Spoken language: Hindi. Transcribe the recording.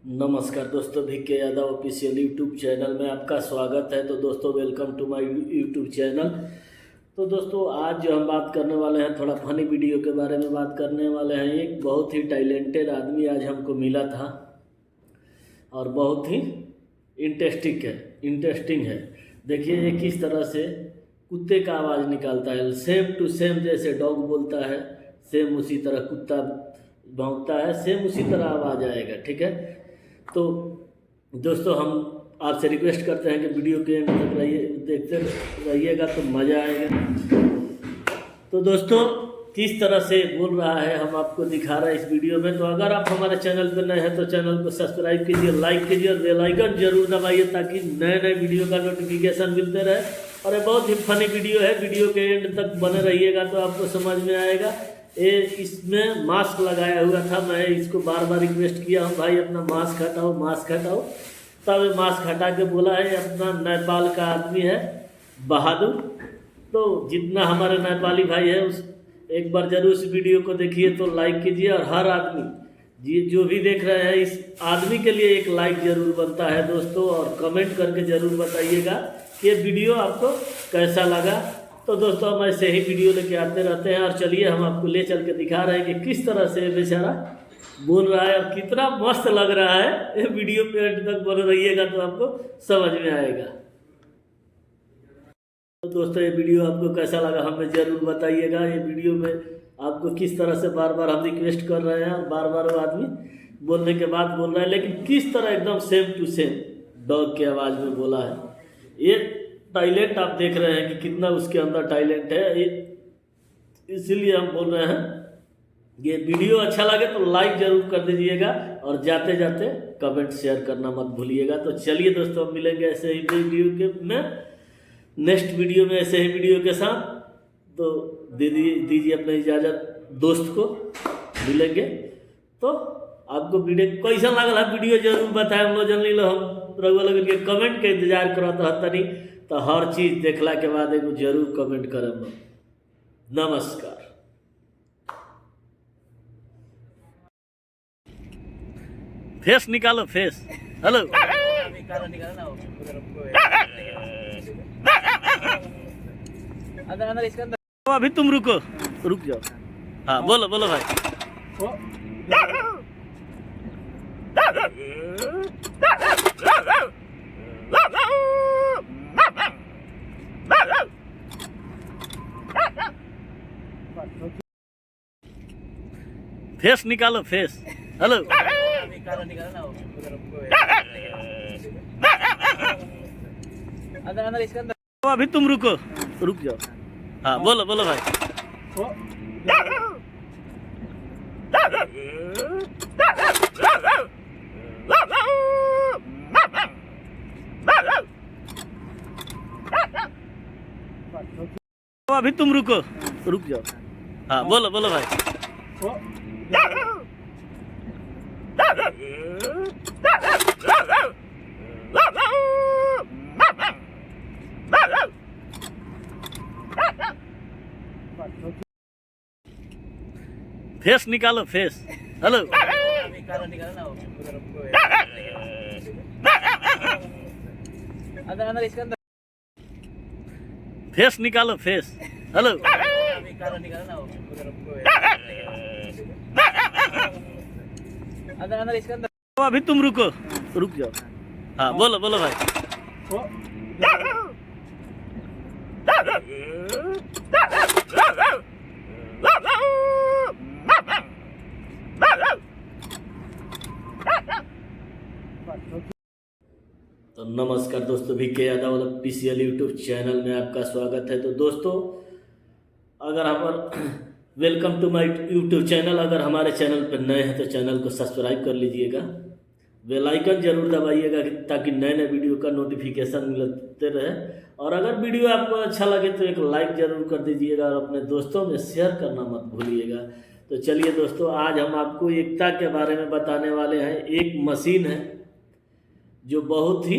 नमस्कार दोस्तों, VK Yadav official YouTube channel में आपका स्वागत है। तो दोस्तों, welcome to my YouTube channel. तो दोस्तों, आज जो हम बात करने वाले हैं, थोड़ा फनी वीडियो के बारे में बात करने वाले हैं। एक बहुत ही टैलेंटेड आदमी आज हमको मिला था और बहुत ही इंटरेस्टिंग है। देखिए ये किस तरह से कुत्ते का आवाज़ निकालता है। सेम टू सेम जैसे डॉग बोलता है, सेम उसी तरह कुत्ता भौंकता है, सेम उसी तरह आवाज़ आएगा। ठीक है, तो दोस्तों हम आपसे रिक्वेस्ट करते हैं कि वीडियो के एंड तक रहिए, देखते रहिएगा तो मज़ा आएगा। तो दोस्तों, किस तरह से बोल रहा है हम आपको दिखा रहे हैं इस वीडियो में। तो अगर आप हमारे चैनल पर नए हैं तो चैनल को सब्सक्राइब कीजिए, लाइक कीजिए और बेल आइकन जरूर दबाइए ताकि नए नए वीडियो का नोटिफिकेशन मिलते रहे। और ये बहुत ही फनी वीडियो है, वीडियो के एंड तक बने रहिएगा तो आपको समझ में आएगा। ये इसमें मास्क लगाया हुआ था, मैं इसको बार बार रिक्वेस्ट किया हूँ, भाई अपना मास्क हटाओ। तब ये मास्क हटा के बोला है अपना नेपाल का आदमी है, बहादुर। तो जितना हमारे नेपाली भाई है उस एक बार जरूर इस वीडियो को देखिए, तो लाइक कीजिए। और हर आदमी जो भी देख रहे हैं, इस आदमी के लिए एक लाइक जरूर बनता है दोस्तों। और कमेंट करके जरूर बताइएगा कि ये वीडियो आपको कैसा लगा। तो दोस्तों, हम ऐसे ही वीडियो लेके आते रहते हैं और चलिए हम आपको ले चल के दिखा रहे हैं कि किस तरह से बेचारा बोल रहा है और कितना मस्त लग रहा है। ये वीडियो पे एंड तक बने रहिएगा तो आपको समझ में आएगा। तो दोस्तों, ये वीडियो आपको कैसा लगा हमें ज़रूर बताइएगा। ये वीडियो में आपको किस तरह से बार बार हम रिक्वेस्ट कर रहे हैं और बार बार वो आदमी बोलने के बाद बोल रहा है, लेकिन किस तरह एकदम सेम टू सेम डॉग की आवाज़ में बोला है। ये टैलेंट आप देख रहे हैं कि कितना उसके अंदर टैलेंट है। इसीलिए हम बोल रहे हैं, ये वीडियो अच्छा लगे तो लाइक ज़रूर कर दीजिएगा और जाते जाते कमेंट शेयर करना मत भूलिएगा। तो चलिए दोस्तों, हम मिलेंगे ऐसे ही वीडियो के में, नेक्स्ट वीडियो में ऐसे ही वीडियो के साथ। तो दीजिए अपनी इजाज़त, दोस्त को मिलेंगे। तो आपको वीडियो कैसा लगल है वीडियो जरूर बताएं। हम लोग जन लो हम रघुआ के कमेंट के इंतजार करत रहतनी, तो हर चीज़ देखला के बाद एगो जरूर कमेंट करब। नमस्कार। फेस निकालो, फेस। हेलो, निकालो ना अंदर इसके अंदर। अभी तुम रुक जाओ। हाँ, बोलो भाई। फेस निकालो, फेस। हेलो, निकालो ना अंदर इसके अंदर। अभी तुम रुक जाओ। हाँ, बोलो भाई। अभी तुम रुक जाओ। हाँ, बोलो भाई। फेस निकालो, फेस। हेलो, निकालो ना अंदर इसके अंदर। फेस निकालो, फेस। हेलो, निकालो ना अंदर इसके अंदर। अभी तुम रुक जाओ। हाँ, बोलो भाई। तो नमस्कार दोस्तों, VK Yadav official YouTube channel में आपका स्वागत है। तो दोस्तों, अगर हमारा welcome to my YouTube channel, अगर हमारे चैनल पर नए हैं तो चैनल को सब्सक्राइब कर लीजिएगा, बेल आइकन जरूर दबाइएगा ताकि नए नए वीडियो का नोटिफिकेशन मिलते रहे। और अगर वीडियो आपको अच्छा लगे तो एक लाइक जरूर कर दीजिएगा और अपने दोस्तों में शेयर करना मत भूलिएगा। तो चलिए दोस्तों, आज हम आपको एकता के बारे में बताने वाले हैं। एक मशीन है जो बहुत ही